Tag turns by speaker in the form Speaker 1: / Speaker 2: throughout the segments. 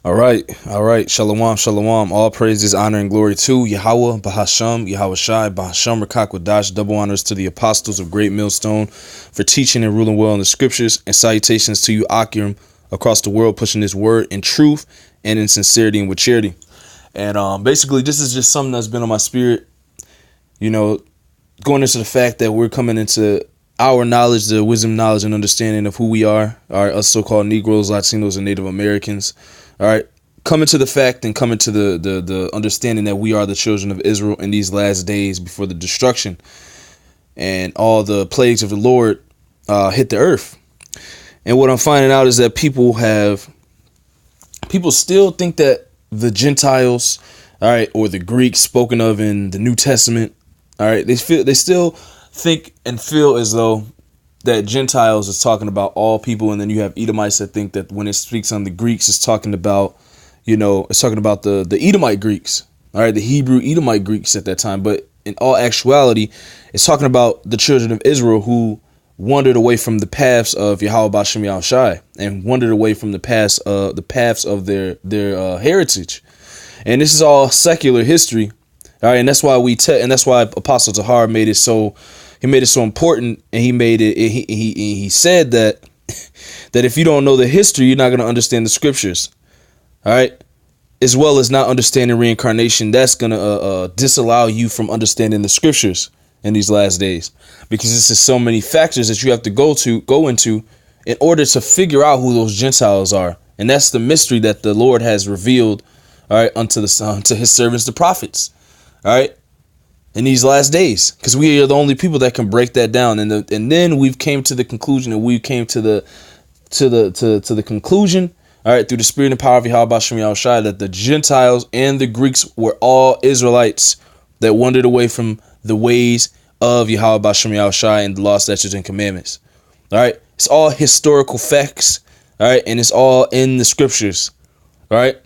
Speaker 1: All right, all right. Shalom, shalom. All praises, honor, and glory to Yahweh, Bahasham, Yahweh Shai, Bahasham, Rakakwadash. Double honors to the apostles of Great Millstone for teaching and ruling well in the scriptures, and salutations to you, Akiram, across the world, pushing this word in truth and in sincerity and with charity. And basically, this is just something that's been on my spirit, going into the fact that we're coming into our knowledge, the wisdom, knowledge, and understanding of who we are, us so-called Negroes, Latinos, and Native Americans. All right, coming to the fact and coming to the understanding that we are the children of Israel in these last days before the destruction and all the plagues of the Lord hit the earth. And what I'm finding out is that people still think that the Gentiles, all right, or the Greeks spoken of in the New Testament, all right, they still think and feel as though that Gentiles is talking about all people, and then you have Edomites that think that when it speaks on the Greeks, it's talking about, it's talking about the Edomite Greeks, all right, the Hebrew Edomite Greeks at that time. But in all actuality, it's talking about the children of Israel who wandered away from the paths of Yahweh Bashem Yahweh Shai and wandered away from the paths of their heritage. And this is all secular history, all right, and that's why that's why Apostle Tahar made it so. He made it so important, and he said that if you don't know the history, you're not going to understand the scriptures. All right. As well as not understanding reincarnation. That's going to disallow you from understanding the scriptures in these last days, because this is so many factors that you have to go into in order to figure out who those Gentiles are. And that's the mystery that the Lord has revealed, all right, unto his servants, the prophets. All right. In these last days, because we are the only people that can break that down, and then we've came to the conclusion, and we came to the conclusion, all right, through the spirit and power of Yahweh Bashem Yahweh Shai, that the Gentiles and the Greeks were all Israelites that wandered away from the ways of Yahweh Bashem Yahweh Shai and the law, statutes, and commandments. All right, it's all historical facts, all right, and it's all in the scriptures. All right,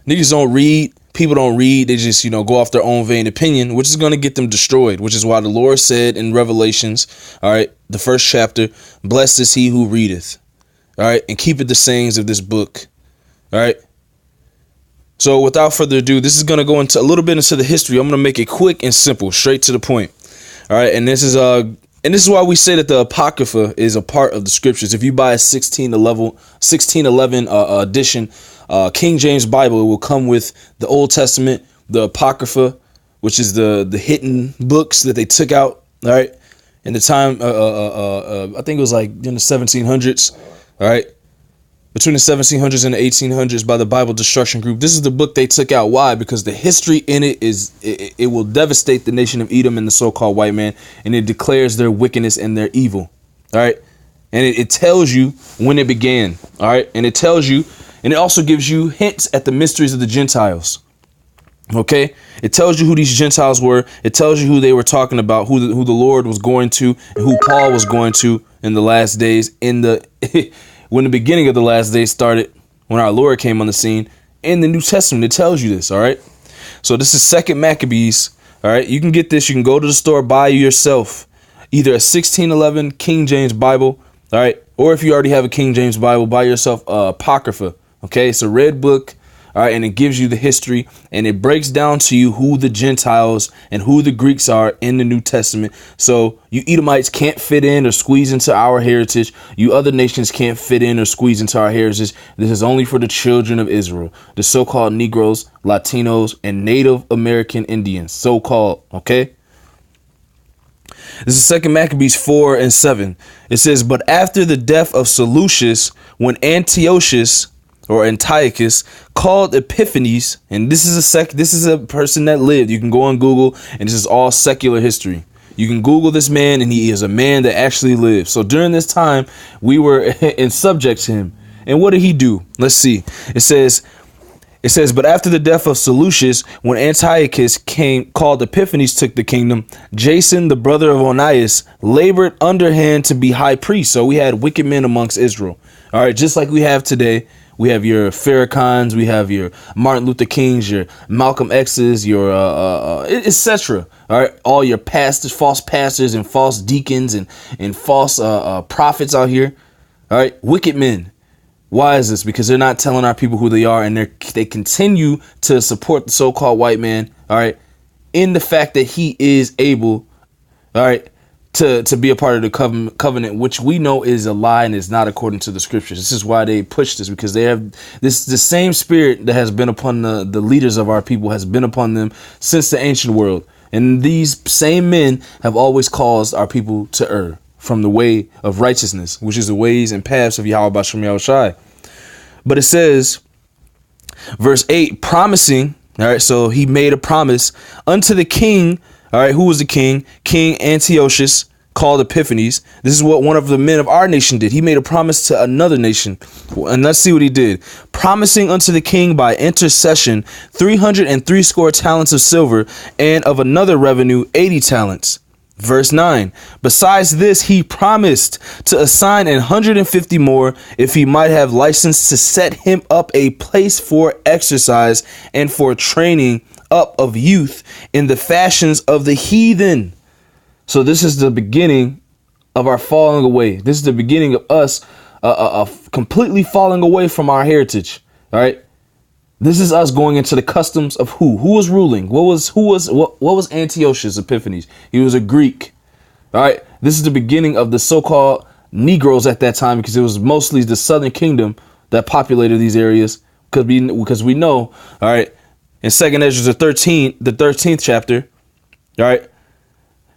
Speaker 1: niggas don't read. People don't read. They just, go off their own vain opinion, which is going to get them destroyed, which is why the Lord said in Revelations, all right, the first chapter, blessed is he who readeth, all right, and keepeth the sayings of this book. All right. So without further ado, this is going to go into a little bit into the history. I'm going to make it quick and simple, straight to the point. All right. And this is why we say that the Apocrypha is a part of the scriptures. If you buy a 1611 edition, King James Bible, it will come with the Old Testament, the Apocrypha, which is the hidden books that they took out, all right, in the time, I think it was like in the 1700s, all right, between the 1700s and the 1800s by the Bible Destruction Group. This is the book they took out. Why? Because the history in it it will devastate the nation of Edom and the so-called white man, and it declares their wickedness and their evil, all right, and it tells you when it began, all right, and it tells you. And it also gives you hints at the mysteries of the Gentiles. OK, it tells you who these Gentiles were. It tells you who they were talking about, who the Lord was going to, and who Paul was going to in the last days, when the beginning of the last days started, when our Lord came on the scene. In the New Testament, it tells you this. All right. So this is 2nd Maccabees. All right. You can get this. You can go to the store, buy yourself either a 1611 King James Bible. All right. Or if you already have a King James Bible, buy yourself a Apocrypha. OK, it's a red book. All right. And it gives you the history, and it breaks down to you who the Gentiles and who the Greeks are in the New Testament. So you Edomites can't fit in or squeeze into our heritage. You other nations can't fit in or squeeze into our heritage. This is only for the children of Israel, the so-called Negroes, Latinos, and Native American Indians, so-called. OK. This is 2nd Maccabees 4 and 7. It says, but after the death of Seleucus, when Antiochus or Antiochus called Epiphanes, and this is a person that lived. You can go on Google, and this is all secular history. You can Google this man, and he is a man that actually lived. So during this time, we were in subject to him. And what did he do? Let's see. It says, but after the death of Seleucus, when Antiochus called Epiphanes took the kingdom, Jason, the brother of Onias, labored underhand to be high priest. So we had wicked men amongst Israel. All right, just like we have today. We have your Farrakhan's, we have your Martin Luther King's, your Malcolm X's, your etc. All right, all your pastors, false pastors, and false deacons and false prophets out here. All right, wicked men. Why is this? Because they're not telling our people who they are, and they continue to support the so-called white man, all right, in the fact that he is able, all right, to be a part of the covenant, which we know is a lie and is not according to the scriptures. This is why they push this, because they have the same spirit that has been upon the leaders of our people has been upon them since the ancient world. And these same men have always caused our people to err from the way of righteousness, which is the ways and paths of Yahweh Bashem Yahushai. But it says, verse 8, promising, all right, so he made a promise unto the king. All right, who was the king? King Antiochus, called Epiphanes. This is what one of the men of our nation did. He made a promise to another nation. And let's see what he did. Promising unto the king by intercession 360 talents of silver, and of another revenue 80 talents. Verse 9, besides this, he promised to assign 150 more if he might have license to set him up a place for exercise and for training up of youth in the fashions of the heathen. So this is the beginning of our falling away. This is the beginning of us completely falling away from our heritage. All right. This is us going into the customs of who was ruling. What was Antiochus Epiphanes? He was a Greek. All right. This is the beginning of the so-called Negroes at that time, because it was mostly the Southern Kingdom that populated these areas. Because we know, all right, in 2nd Ezra the 13th chapter, all right,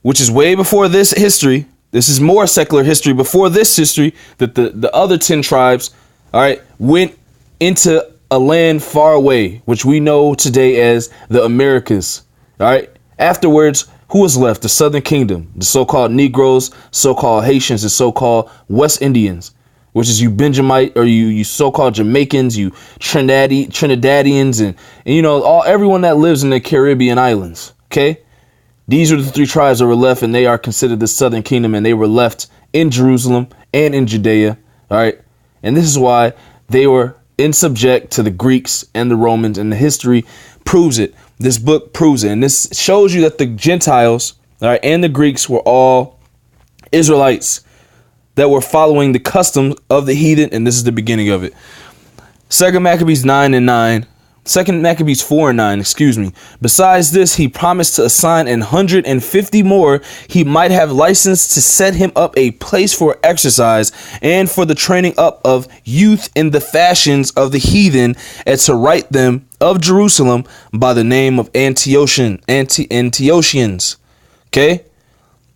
Speaker 1: which is way before this history. This is more secular history before this history, that the other 10 tribes, all right, went into a land far away, which we know today as the Americas. All right. Afterwards, who was left? The Southern Kingdom, the so-called Negroes, so-called Haitians, the so-called West Indians, which is you Benjamite, or you so-called Jamaicans, you Trinidadians, and you know, everyone that lives in the Caribbean islands. OK, these are the 3 tribes that were left, and they are considered the Southern Kingdom, and they were left in Jerusalem and in Judea. All right. And this is why they were in subject to the Greeks and the Romans, and the history proves it. This book proves it. And this shows you that the Gentiles, all right, and the Greeks were all Israelites that were following the customs of the heathen. And this is the beginning of it. 2 Maccabees 9:9. 2 Maccabees 4:9, excuse me. Besides this, he promised to assign 150 more. He might have license to set him up a place for exercise and for the training up of youth in the fashions of the heathen, and to write them of Jerusalem by the name of Antiochians. Okay.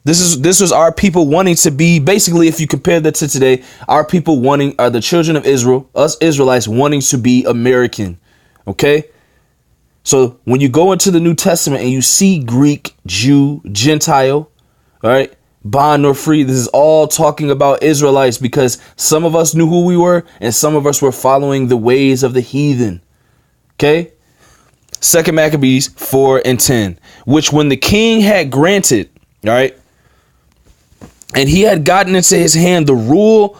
Speaker 1: This was our people wanting to be, basically, if you compare that to today, our people wanting, are the children of Israel, us Israelites wanting to be American. OK, so when you go into the New Testament and you see Greek, Jew, Gentile, all right, bond or free, this is all talking about Israelites, because some of us knew who we were and some of us were following the ways of the heathen. OK, 2 Maccabees 4:10, which when the king had granted, all right, and he had gotten into his hand the rule,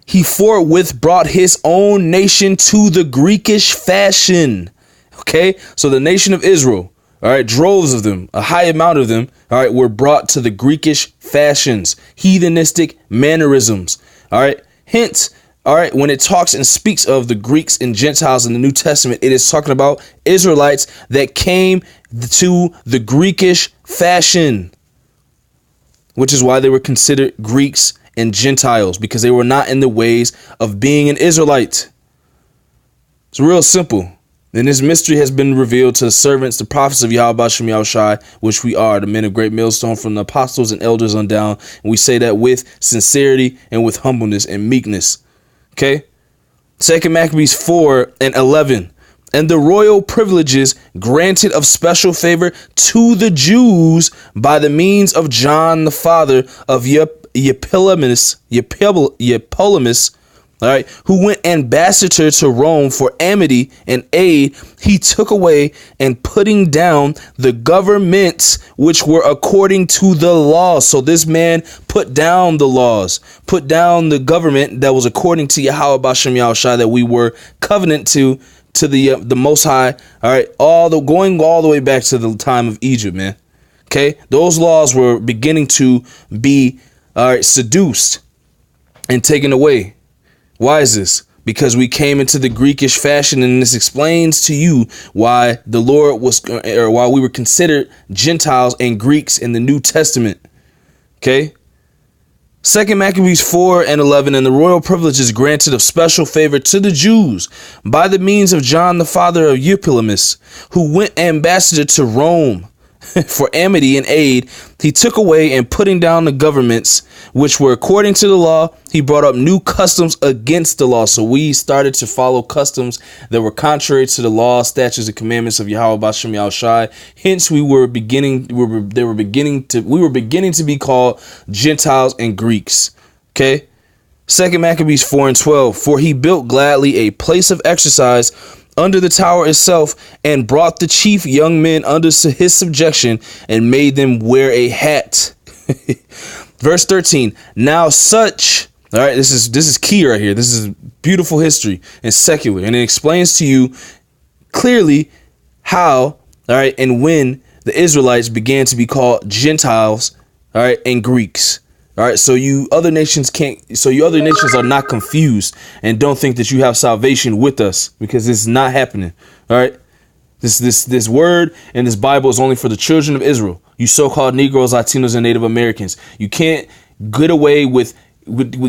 Speaker 1: he forthwith brought his own nation to the Greekish fashion. OK, so the nation of Israel, all right, droves of them, a high amount of them, all right, were brought to the Greekish fashions, heathenistic mannerisms. All right. Hence, all right, when it talks and speaks of the Greeks and Gentiles in the New Testament, it is talking about Israelites that came to the Greekish fashion, which is why they were considered Greeks and Gentiles, because they were not in the ways of being an Israelite. It's real simple. And this mystery has been revealed to the servants, the prophets of Yahweh Bashem Yahushai, which we are, the men of great millstone, from the apostles and elders on down. And we say that with sincerity and with humbleness and meekness. Okay. 2 Maccabees 4:11. And the royal privileges granted of special favor to the Jews by the means of John, the father of Eupolemus, all right, who went ambassador to Rome for amity and aid, he took away, and putting down the governments which were according to the law. So this man put down the laws, put down the government that was according to Yahweh Bashem Yahushai, that we were covenant to the Most High. All right, going all the way back to the time of Egypt, man. Okay, those laws were beginning to be seduced and taken away. Why is this? because we came into the Greekish fashion, and this explains to you why the Lord was, or why we were considered Gentiles and Greeks in the New Testament. Okay. 2 Maccabees 4:11, and the royal privileges granted of special favor to the Jews by the means of John, the father of Eupolemus, who went ambassador to Rome for amity and aid. He took away, and putting down the governments which were according to the law, he brought up new customs against the law. So we started to follow customs that were contrary to the law, statutes, and commandments of Yahweh Bashem Yahushai. Hence, we were beginning to be called Gentiles and Greeks. Okay. 2 Maccabees 4:12, for he built gladly a place of exercise under the tower itself, and brought the chief young men under his subjection, and made them wear a hat. Verse 13. Now such, all right, this is key right here. This is beautiful history and secular, and it explains to you clearly how, all right, and when the Israelites began to be called Gentiles, all right, and Greeks. All right, so you other nations are not confused and don't think that you have salvation with us, because it's not happening. All right, this word and this Bible is only for the children of Israel. You so-called Negroes, Latinos, and Native Americans. You can't get away with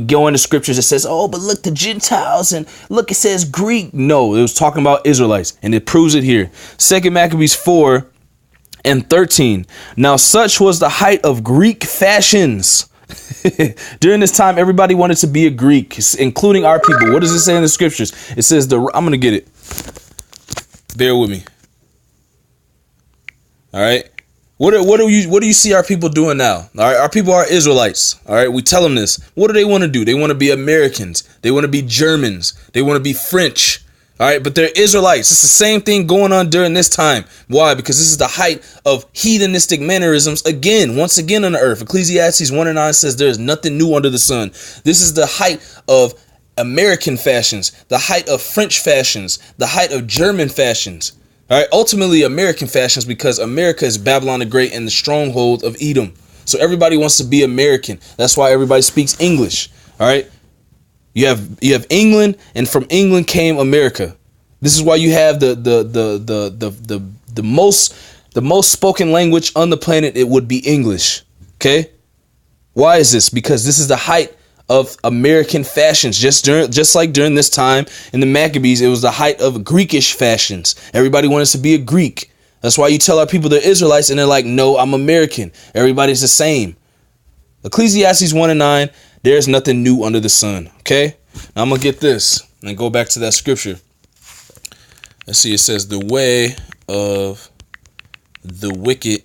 Speaker 1: going to scriptures that says, oh, but look, the Gentiles, and look, it says Greek. No, it was talking about Israelites, and it proves it here. 2 Maccabees 4:13. Now such was the height of Greek fashions. During this time, everybody wanted to be a Greek, including our people. What does it say in the scriptures? It says I'm going to get it. Bear with me. All right. What do you see our people doing now? All right. Our people are Israelites. All right. We tell them this. What do they want to do? They want to be Americans. They want to be Germans. They want to be French. All right, but they're Israelites. It's the same thing going on during this time. Why? Because this is the height of heathenistic mannerisms once again on the earth. Ecclesiastes 1:9 says there is nothing new under the sun. This is the height of American fashions, the height of French fashions, the height of German fashions. All right, ultimately American fashions, because America is Babylon the Great and the stronghold of Edom. So everybody wants to be American. That's why everybody speaks English. All right. You have England, and from England came America. This is why you have the most spoken language on the planet. It would be English. Okay, why is this? Because this is the height of American fashions. Just like during this time in the Maccabees, it was the height of Greekish fashions. Everybody wanted to be a Greek. That's why you tell our people they're Israelites, and they're like, no, I'm American. Everybody's the same. Ecclesiastes 1:9. There's nothing new under the sun. Okay, now I'm going to get this and go back to that scripture. Let's see. It says the way of the wicked.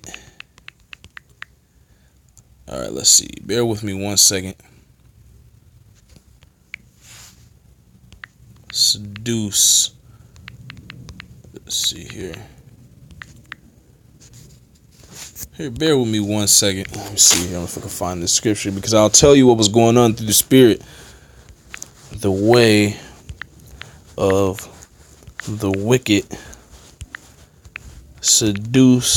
Speaker 1: All right, let's see. Bear with me 1 second. Seduce. Let's see here. Here, bear with me 1 second. Let me see here if I can find the scripture, because I'll tell you what was going on through the spirit. The way of the wicked seduceth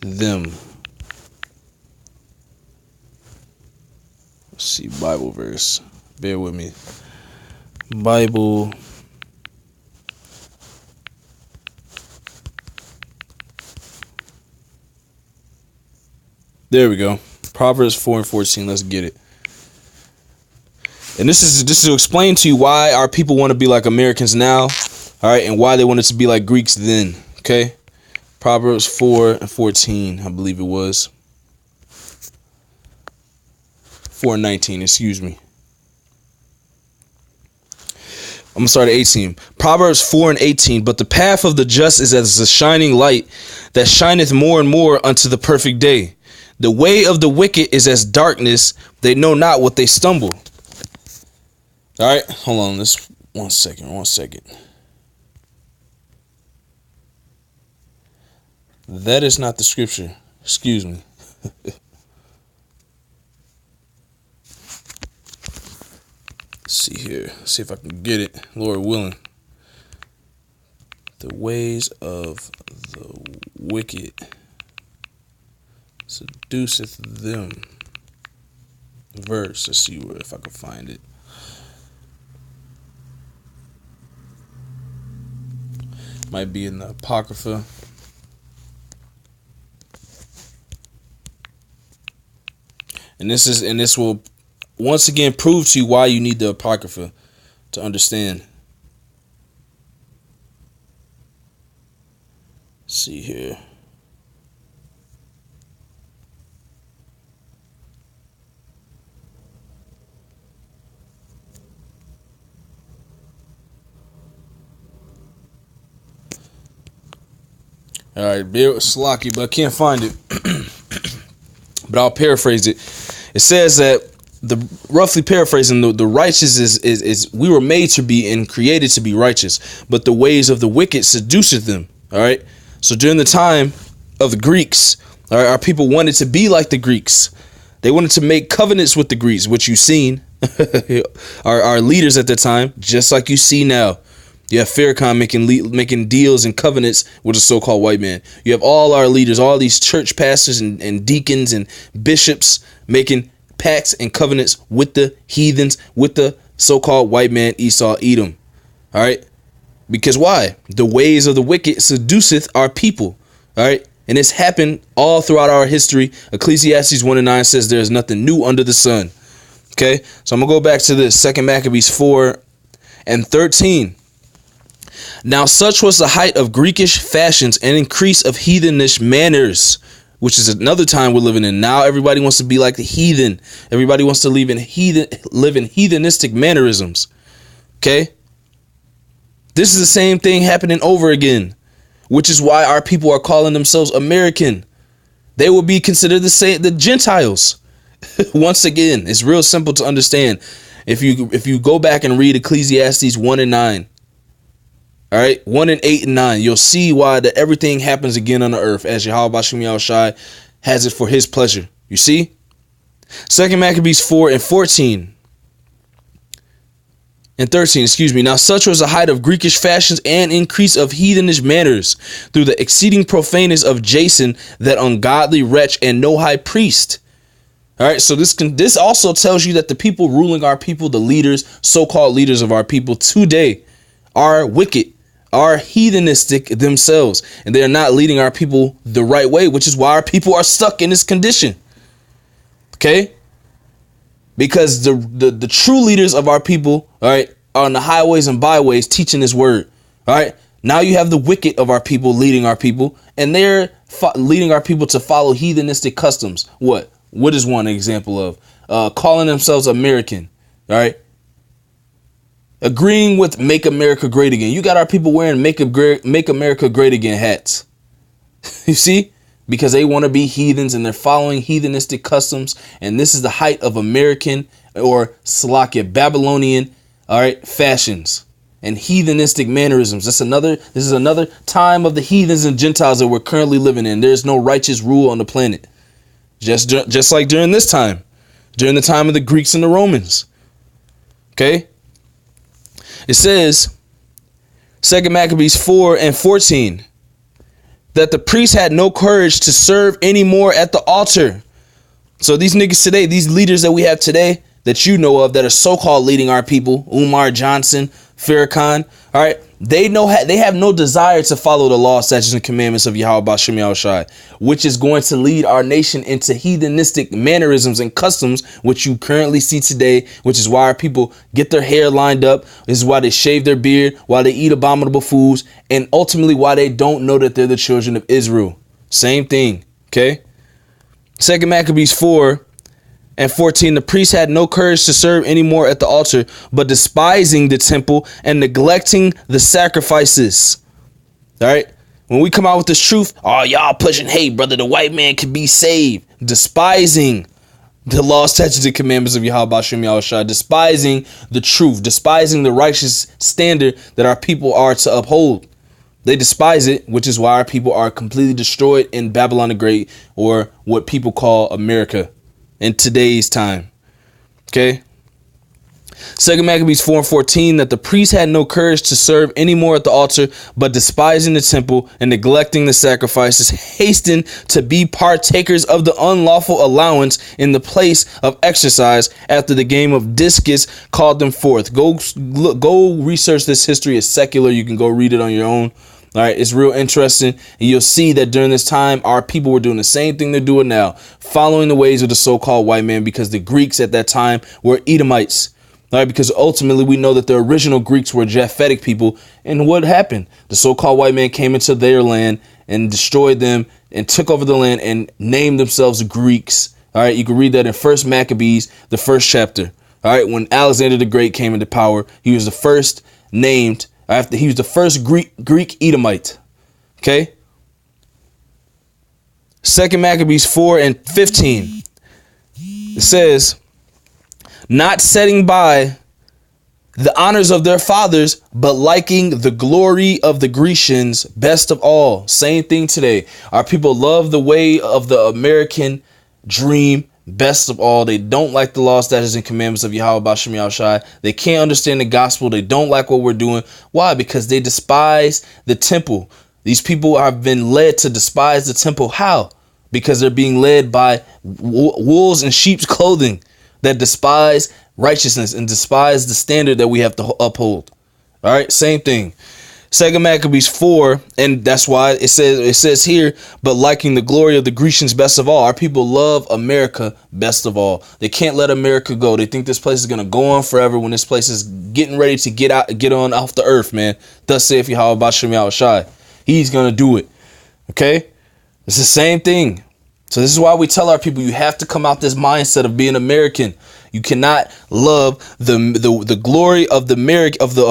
Speaker 1: them. Let's see, Bible verse. Bear with me. Bible. There we go. Proverbs 4:14. Let's get it. And this is to explain to you why our people want to be like Americans now, all right, and why they wanted to be like Greeks then. Okay, Proverbs 4:14, I believe it was 4:19. Excuse me. I'm gonna start at 18. Proverbs 4:18. But the path of the just is as a shining light that shineth more and more unto the perfect day. The way of the wicked is as darkness. They know not what they stumble. All right, hold on. This 1 second. 1 second. That is not the scripture. Excuse me. Let's see here. See if I can get it. Lord willing. The ways of the wicked seduceth them. Verse. Let's see if I can find it. Might be in the Apocrypha. And this will once again prove to you why you need the Apocrypha to understand. Let's see here. All right, Slocky, but I can't find it. But I'll paraphrase it. It says that roughly paraphrasing, the righteous is we were made to be and created to be righteous, but the ways of the wicked seduceth them. All right. So during the time of the Greeks, all right, our people wanted to be like the Greeks. They wanted to make covenants with the Greeks, which you've seen. our leaders at the time, just like you see now. You have Farrakhan making deals and covenants with a so-called white man. You have all our leaders, all these church pastors and deacons and bishops making pacts and covenants with the heathens, with the so-called white man Esau, Edom. All right. Because why? The ways of the wicked seduceth our people. All right. And it's happened all throughout our history. Ecclesiastes 1:9 says there is nothing new under the sun. Okay. So I'm going to go back to this. 2 Maccabees 4:13. Now such was the height of Greekish fashions and increase of heathenish manners, which is another time we're living in. Now everybody wants to be like the heathen. Everybody wants to live in heathenistic mannerisms. Okay. This is the same thing happening over again, which is why our people are calling themselves American. They will be considered the Gentiles. Once again, it's real simple to understand. If you go back and read Ecclesiastes 1:9. All right, 1:8 and 9, you'll see why that everything happens again on the earth as Yahweh Bashim Yahushai has it for his pleasure. You see? 2 Maccabees 4:14 and 13, excuse me. Now such was the height of Greekish fashions and increase of heathenish manners through the exceeding profaneness of Jason, that ungodly wretch and no high priest. All right, so this also tells you that the people ruling our people, the leaders, so-called leaders of our people today, are wicked, are heathenistic themselves, and they are not leading our people the right way, which is why our people are stuck in this condition. Okay? Because the true leaders of our people, all right, are on the highways and byways teaching this word. All right? Now you have the wicked of our people leading our people, and they're leading our people to follow heathenistic customs. What is one example of? Calling themselves American. All right? Agreeing with Make America Great Again. You got our people wearing Make America Great Again hats. You see? Because they want to be heathens and they're following heathenistic customs. And this is the height of American or Salakia, Babylonian, all right, fashions and heathenistic mannerisms. This is another time of the heathens and Gentiles that we're currently living in. There's no righteous rule on the planet. Just like during this time, during the time of the Greeks and the Romans. Okay? It says, 2 Maccabees 4:14, that the priests had no courage to serve anymore at the altar. So these niggas today, these leaders that we have today, that you know of, that are so-called leading our people, Umar Johnson, Farrakhan, all right, they have no desire to follow the law, statutes, and commandments of Yahweh Bashim Yahushai, which is going to lead our nation into heathenistic mannerisms and customs, which you currently see today, which is why our people get their hair lined up. This is why they shave their beard, why they eat abominable foods, and ultimately why they don't know that they're the children of Israel. Same thing. Okay. 2 Maccabees 4:14, the priests had no courage to serve anymore at the altar, but despising the temple and neglecting the sacrifices. All right. When we come out with this truth, oh, y'all pushing hate, brother. The white man can be saved. Despising the law, statutes, and commandments of Yahweh Bashim Yahushua, despising the truth, despising the righteous standard that our people are to uphold. They despise it, which is why our people are completely destroyed in Babylon the Great, or what people call America in today's time. Okay. 2 Maccabees 4:14, that the priests had no courage to serve anymore at the altar, but despising the temple and neglecting the sacrifices, hastened to be partakers of the unlawful allowance in the place of exercise after the game of discus called them forth. Go research this history. It's secular. You can go read it on your own. All right, it's real interesting. And you'll see that during this time, our people were doing the same thing they're doing now, following the ways of the so-called white man, because the Greeks at that time were Edomites. All right, because ultimately we know that the original Greeks were Japhetic people. And what happened? The so-called white man came into their land and destroyed them and took over the land and named themselves Greeks. All right, you can read that in First Maccabees, the first chapter. All right, when Alexander the Great came into power, he was the first named. He was the first Greek Edomite. Okay. 2 Maccabees 4:15. It says, not setting by the honors of their fathers, but liking the glory of the Grecians best of all. Same thing today. Our people love the way of the American dream best of all. They don't like the law, statutes, and commandments of Yahweh Bashem Yahushai. They can't understand the gospel. They don't like what we're doing. Why? Because they despise the temple. These people have been led to despise the temple. How? Because they're being led by wolves in sheep's clothing that despise righteousness and despise the standard that we have to uphold. All right, same thing. 2 Maccabees 4, and that's why it says here, but liking the glory of the Grecians best of all. Our people love America best of all. They can't let America go. They think this place is going to go on forever when this place is getting ready to get on off the earth, man. Thus saith Yahweh Bashem Yahushai. He's going to do it. Okay? It's the same thing. So this is why we tell our people, you have to come out this mindset of being American. You cannot love the glory of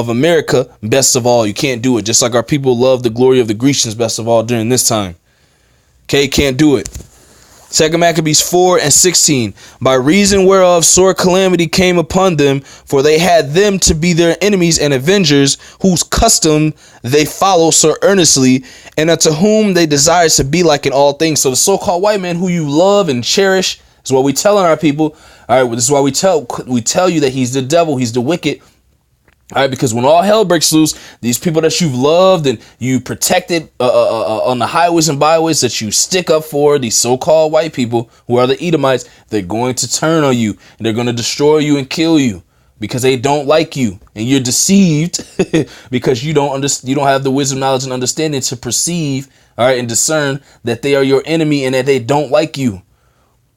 Speaker 1: America best of all. You can't do it. Just like our people love the glory of the Grecians best of all during this time. Okay, can't do it. 2 Maccabees 4:16. By reason whereof sore calamity came upon them, for they had them to be their enemies and avengers, whose custom they follow so earnestly, and unto whom they desire to be like in all things. So the so-called white man who you love and cherish is what we telling our people. All right, well, this is why we tell you that he's the devil, he's the wicked. All right, because when all hell breaks loose, these people that you've loved and you protected on the highways and byways that you stick up for, these so-called white people who are the Edomites, they're going to turn on you and they're going to destroy you and kill you because they don't like you, and you're deceived because you don't have the wisdom, knowledge, and understanding to perceive, all right, and discern that they are your enemy and that they don't like you.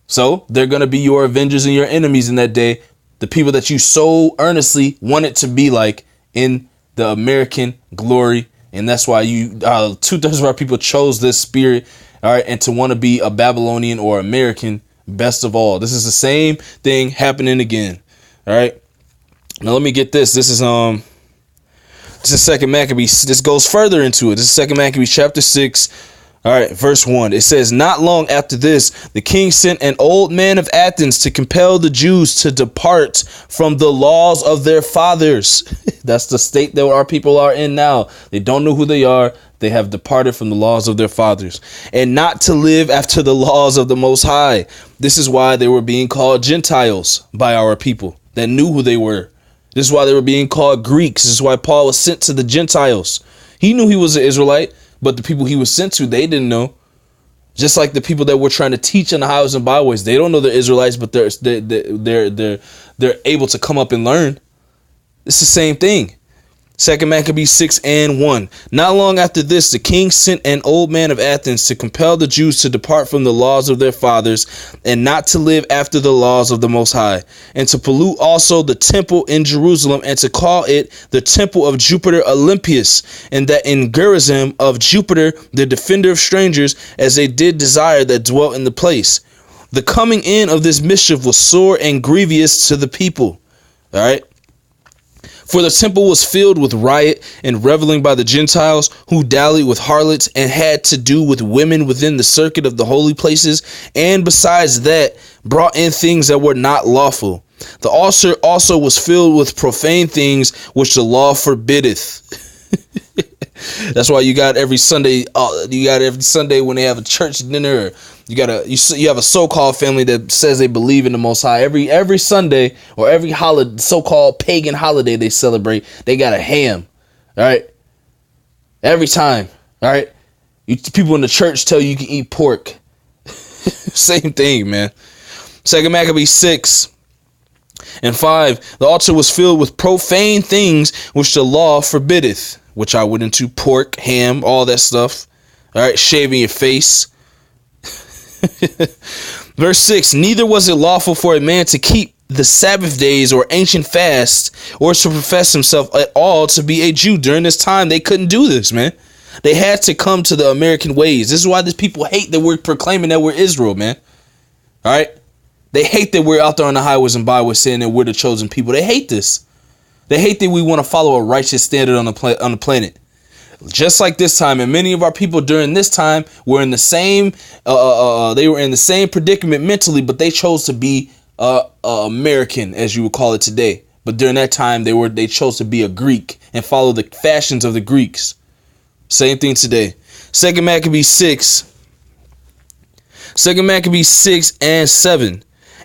Speaker 1: So they're going to be your avengers and your enemies in that day. The people that you so earnestly wanted to be like in the American glory. And that's why 2/3 of our people chose this spirit. All right. And to want to be a Babylonian or American best of all. This is the same thing happening again. All right. Now let me get this. This is 2 Maccabees. This goes further into it. This is 2 Maccabees chapter 6. All right, verse 1. It says, not long after this, the king sent an old man of Athens to compel the Jews to depart from the laws of their fathers. That's the state that our people are in now. They don't know who they are. They have departed from the laws of their fathers, and not to live after the laws of the Most High. This is why they were being called Gentiles by our people that knew who they were. This is why they were being called Greeks. This is why Paul was sent to the Gentiles. He knew he was an Israelite, but the people he was sent to, they didn't know. Just like the people that we're trying to teach on the highways and byways, they don't know they're Israelites, but they're able to come up and learn. It's the same thing. 2 Maccabees 6:1. Not long after this, the king sent an old man of Athens to compel the Jews to depart from the laws of their fathers and not to live after the laws of the Most High, and to pollute also the temple in Jerusalem, and to call it the temple of Jupiter Olympius, and that in Gerizim of Jupiter, the defender of strangers, as they did desire that dwelt in the place. The coming in of this mischief was sore and grievous to the people. All right. For the temple was filled with riot and reveling by the Gentiles, who dallied with harlots and had to do with women within the circuit of the holy places, and besides that, brought in things that were not lawful. The altar also was filled with profane things which the law forbiddeth. That's why you got every Sunday. When they have a church dinner, you have a so-called family that says they believe in the Most High. Every Sunday or every holiday, so-called pagan holiday they celebrate, they got a ham. All right, every time. All right, people in the church tell you can eat pork. Same thing, man. 2 Maccabees 6. And 5, the altar was filled with profane things which the law forbiddeth, which I went into: pork, ham, all that stuff. All right, shaving your face. Verse 6, neither was it lawful for a man to keep the Sabbath days or ancient fasts, or to profess himself at all to be a Jew. During this time, they couldn't do this, man. They had to come to the American ways. This is why these people hate that we're proclaiming that we're Israel, man. All right. They hate that we're out there on the highways and byways saying that we're the chosen people. They hate this. They hate that we want to follow a righteous standard on the planet. Just like this time, and many of our people during this time were in the same they were in the same predicament mentally, but they chose to be American, as you would call it today. But during that time, they chose to be a Greek and follow the fashions of the Greeks. Same thing today. 2 Maccabees 6 and 7.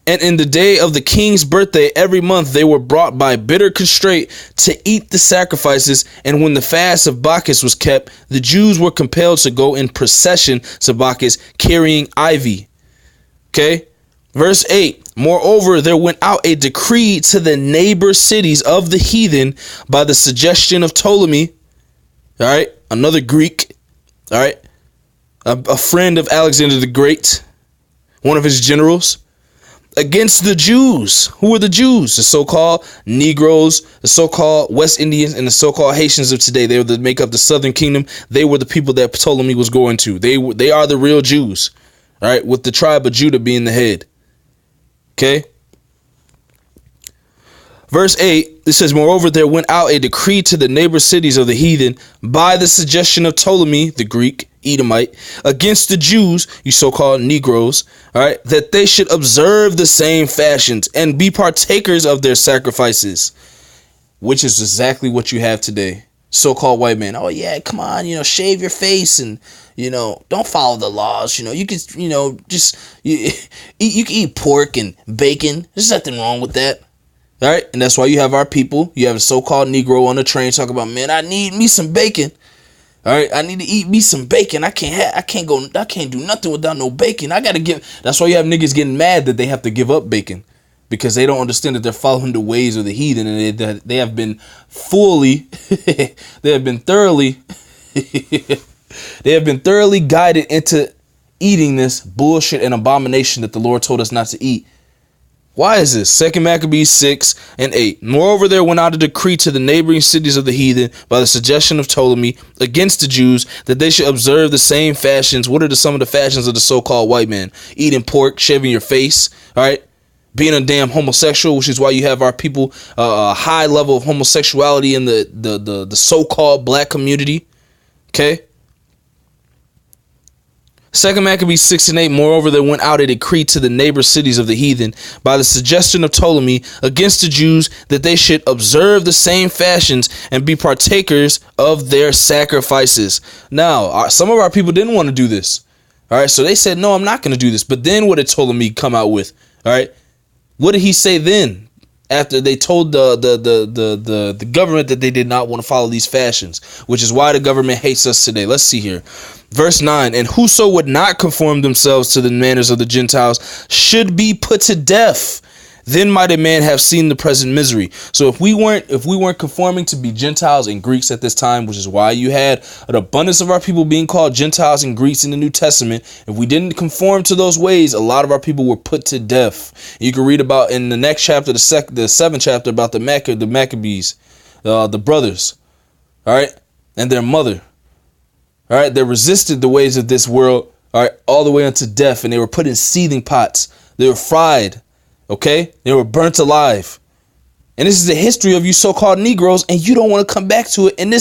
Speaker 1: And in the day of the king's birthday, every month they were brought by bitter constraint to eat the sacrifices. And when the fast of Bacchus was kept, the Jews were compelled to go in procession to Bacchus, carrying ivy. Okay. Verse 8. Moreover, there went out a decree to the neighbor cities of the heathen by the suggestion of Ptolemy. All right. Another Greek. All right. A friend of Alexander the Great. One of his generals. Against the Jews. Who are the Jews? The so-called Negroes, the so-called West Indians, and the so-called Haitians of today. They were the make up the Southern Kingdom. They were the people that Ptolemy was going to. They are the real Jews. All right, with the tribe of Judah being the head. Okay. Verse 8, it says, moreover, there went out a decree to the neighbor cities of the heathen by the suggestion of Ptolemy, the Greek, Edomite, against the Jews, you so-called Negroes, all right, that they should observe the same fashions and be partakers of their sacrifices, which is exactly what you have today. So-called white man. Oh, yeah, come on, shave your face and, don't follow the laws. You can, you can eat pork and bacon. There's nothing wrong with that. All right. And that's why you have our people. You have a so-called Negro on the train talking about, man, I need me some bacon. All right. I need to eat me some bacon. I can't do nothing without no bacon. That's why you have niggas getting mad that they have to give up bacon, because they don't understand that they're following the ways of the heathen, and they have been thoroughly guided into eating this bullshit and abomination that the Lord told us not to eat. Why is this? 2 Maccabees 6 and 8. Moreover, there went out a decree to the neighboring cities of the heathen by the suggestion of Ptolemy against the Jews that they should observe the same fashions. What are some of the fashions of the so-called white man? Eating pork, shaving your face, all right? Being a damn homosexual, which is why you have our people a high level of homosexuality in the so-called black community. Okay? 2 Maccabees 6 and 8. Moreover, there went out a decree to the neighbor cities of the heathen by the suggestion of Ptolemy against the Jews that they should observe the same fashions and be partakers of their sacrifices. Now, some of our people didn't want to do this. All right, so they said, no, I'm not going to do this. But then what did Ptolemy come out with? All right, what did he say then? After they told the government that they did not want to follow these fashions, which is why the government hates us today. Let's see here. Verse 9, and whoso would not conform themselves to the manners of the Gentiles should be put to death. Then might a man have seen the present misery. So if we weren't conforming to be Gentiles and Greeks at this time, which is why you had an abundance of our people being called Gentiles and Greeks in the New Testament, if we didn't conform to those ways, a lot of our people were put to death. You can read about in the next chapter, the 7th chapter, about the Maccabees, the brothers, all right, and their mother. All right, they resisted the ways of this world, all right, all the way unto death, and they were put in seething pots. They were fried. Okay, they were burnt alive. And this is the history of you so-called Negroes, and you don't want to come back to it. And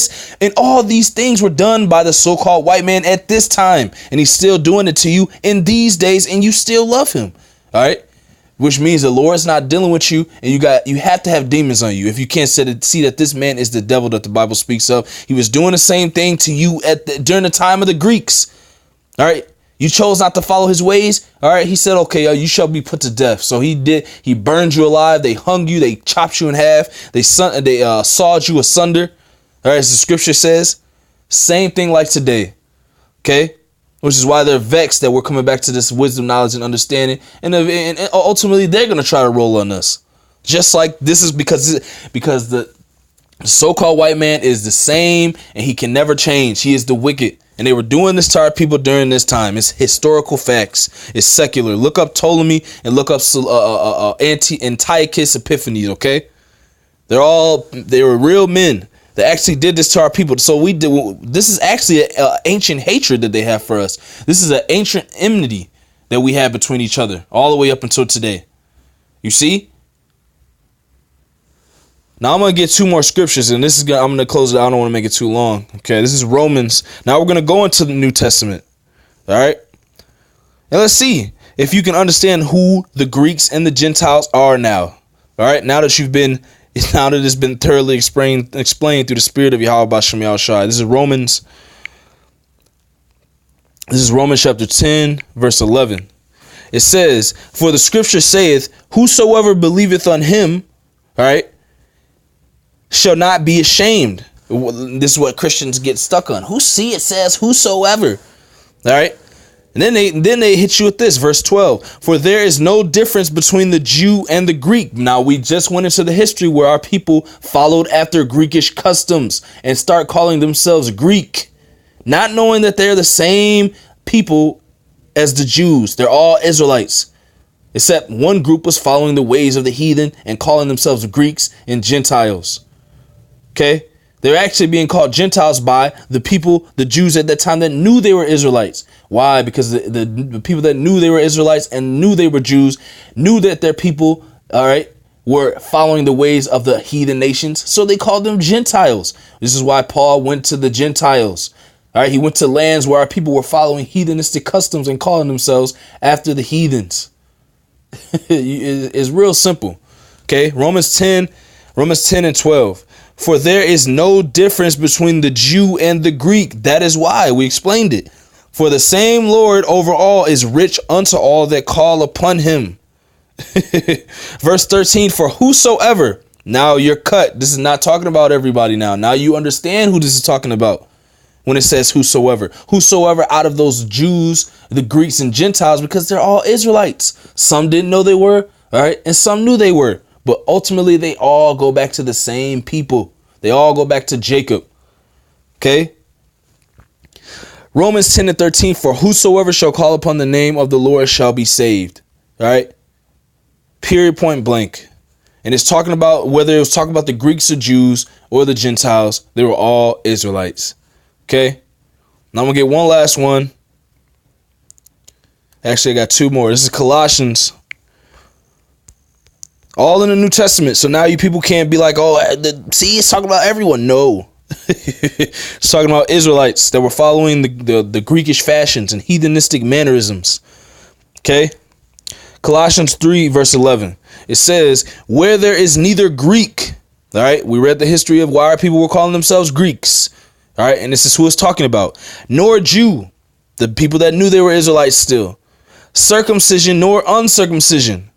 Speaker 1: all these things were done by the so-called white man at this time, and he's still doing it to you in these days, and you still love him. All right, which means the Lord's not dealing with you, and you have to have demons on you if you can't see that this man is the devil that the Bible speaks of. He was doing the same thing to you during the time of the Greeks. All right. You chose not to follow his ways. All right. He said, okay, you shall be put to death. So he did. He burned you alive. They hung you. They chopped you in half. They sawed you asunder. All right. As the scripture says, same thing like today. Okay. Which is why they're vexed that we're coming back to this wisdom, knowledge, and understanding. And ultimately, they're going to try to roll on us. Just like this is because the so-called white man is the same and he can never change. He is the wicked. And they were doing this to our people during this time. It's historical facts. It's secular. Look up Ptolemy and look up Antiochus Epiphanes, okay? They were real men that actually did this to our people. So this is actually an ancient hatred that they have for us. This is an ancient enmity that we have between each other all the way up until today. You see? Now I'm going to get two more scriptures, and I'm going to close it. I don't want to make it too long. Okay, this is Romans. Now we're going to go into the New Testament. All right. And let's see if you can understand who the Greeks and the Gentiles are now. All right. Now that it's been thoroughly explained through the Spirit of Yahweh Bashem Yahushua. This is Romans chapter 10, verse 11. It says, "For the scripture saith, whosoever believeth on him," all right, "shall not be ashamed." This is what Christians get stuck on. It says whosoever. All right. And then they hit you with this, verse 12. "For there is no difference between the Jew and the Greek." Now we just went into the history where our people followed after Greekish customs and start calling themselves Greek, not knowing that they're the same people as the Jews. They're all Israelites. Except one group was following the ways of the heathen and calling themselves Greeks and Gentiles. Okay, they're actually being called Gentiles by the people, the Jews at that time that knew they were Israelites. Why? Because the people that knew they were Israelites and knew they were Jews knew that their people, all right, were following the ways of the heathen nations. So they called them Gentiles. This is why Paul went to the Gentiles. All right, he went to lands where our people were following heathenistic customs and calling themselves after the heathens. It's real simple. Okay, Romans 10 and 12. "For there is no difference between the Jew and the Greek." That is why we explained it. "For the same Lord over all is rich unto all that call upon him." Verse 13, "For whosoever," now you're cut. This is not talking about everybody now. Now you understand who this is talking about when it says whosoever. Whosoever out of those Jews, the Greeks and Gentiles, because they're all Israelites. Some didn't know they were, all right, and some knew they were. But ultimately, they all go back to the same people. They all go back to Jacob. Okay. Romans 10 and 13. "For whosoever shall call upon the name of the Lord shall be saved." All right. Period, point blank. And it's talking about whether it was talking about the Greeks or Jews or the Gentiles. They were all Israelites. Okay. Now I'm going to get one last one. Actually, I got two more. This is Colossians. All in the New Testament. So now you people can't be like, oh, see, it's talking about everyone. No. It's talking about Israelites that were following the Greekish fashions and heathenistic mannerisms. Okay. Colossians 3 verse 11. It says, "Where there is neither Greek." All right. We read the history of why our people were calling themselves Greeks. All right. And this is who it's talking about. "Nor Jew," the people that knew they were Israelites still. "Circumcision nor uncircumcision."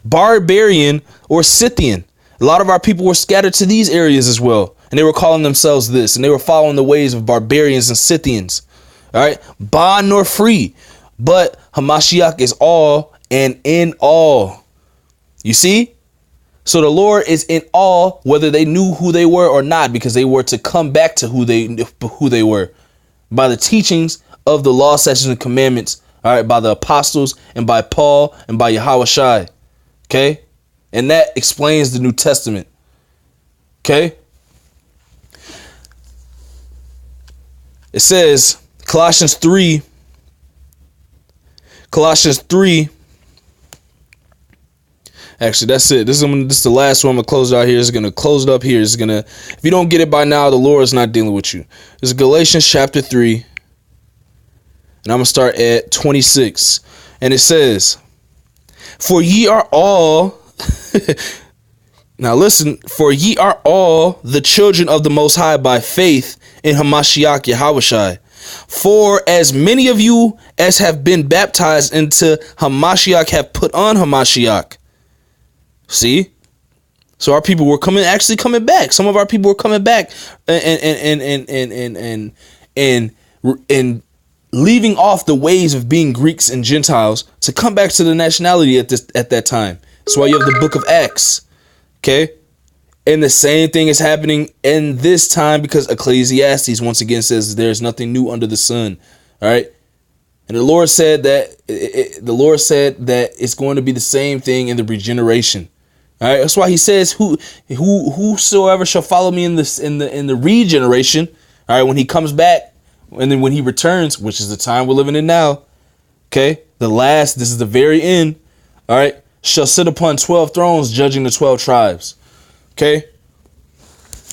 Speaker 1: "Barbarian or Scythian." A lot of our people were scattered to these areas as well. And they were calling themselves this. And they were following the ways of barbarians and Scythians. All right. "Bond nor free. But Hamashiach is all and in all." You see? So the Lord is in all, whether they knew who they were or not, because they were to come back to who they were by the teachings of the law, statutes, and commandments. All right, by the apostles and by Paul and by Yahweh Shai. Okay. And that explains the New Testament. Okay. It says Colossians 3. Actually, that's it. This is the last one. I'm going to close it out here. It's going to close it up here. If you don't get it by now, the Lord is not dealing with you. This is Galatians chapter 3. And I'm going to start at 26. And it says, "For ye are all," now listen, "for ye are all the children of the Most High by faith in Hamashiach Yahushai. For as many of you as have been baptized into Hamashiach have put on Hamashiach." See? So our people were coming back. Some of our people were coming back and leaving off the ways of being Greeks and Gentiles to come back to the nationality at that time. That's why you have the book of Acts. Okay. And the same thing is happening in this time because Ecclesiastes once again says there's nothing new under the sun. All right. And the Lord said that it's going to be the same thing in the regeneration. All right. That's why he says whosoever shall follow me in the regeneration. All right. When he comes back and then when he returns, which is the time we're living in now. OK, this is the very end. All right. Shall sit upon 12 thrones judging the 12 tribes. OK,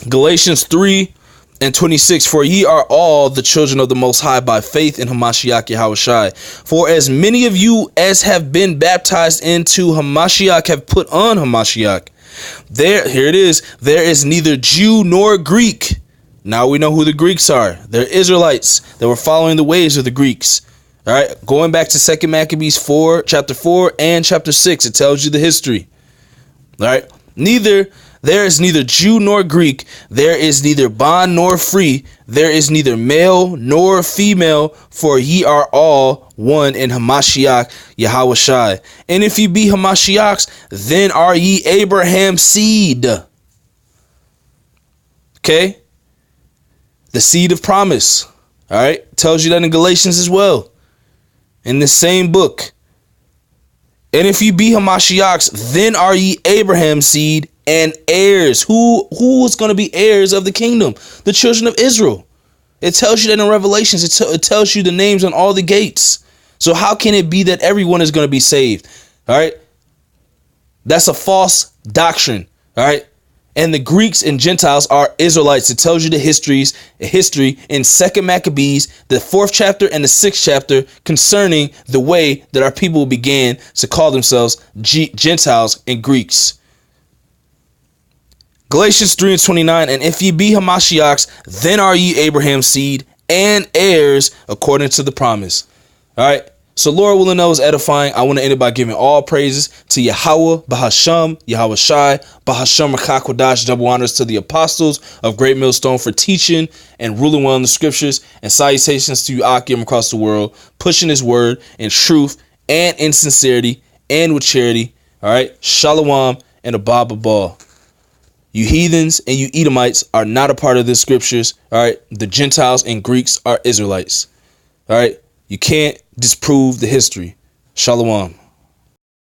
Speaker 1: Galatians 3:26. For ye are all the children of the Most High by faith in Hamashiach Yahushai. For as many of you as have been baptized into Hamashiach have put on Hamashiach. Here it is. There is neither Jew nor Greek. Now we know who the Greeks are. They're Israelites that were following the ways of the Greeks. All right. Going back to 2 Maccabees chapter 4 and chapter 6. It tells you the history. All right. There is neither Jew nor Greek. There is neither bond nor free. There is neither male nor female, for ye are all one in Hamashiach Yahushai. And if ye be Hamashiachs, then are ye Abraham's seed. Okay? The seed of promise. All right? Tells you that in Galatians as well. In the same book. And if ye be Hamashiachs, then are ye Abraham's seed and heirs. Who is going to be heirs of the kingdom? The children of Israel. It tells you that in Revelations. It tells you the names on all the gates. So how can it be that everyone is going to be saved? All right. That's a false doctrine. All right. And the Greeks and Gentiles are Israelites. It tells you the history in 2 Maccabees, the 4th chapter and the 6th chapter concerning the way that our people began to call themselves Gentiles and Greeks. Galatians 3:29. And if ye be Hamashiachs, then are ye Abraham's seed and heirs according to the promise. All right. So Lord willing, that was edifying. I want to end it by giving all praises to Yahweh, Bahasham, Yahushai, Bahasham Rakakodash, double honors to the apostles of Great Millstone for teaching and ruling well in the scriptures, and salutations to you Akim across the world, pushing his word in truth and in sincerity and with charity. All right. Shalom and Abba Ball. You heathens and you Edomites are not a part of the scriptures. All right. The Gentiles and Greeks are Israelites. All right. You can't disprove the history. Shalom.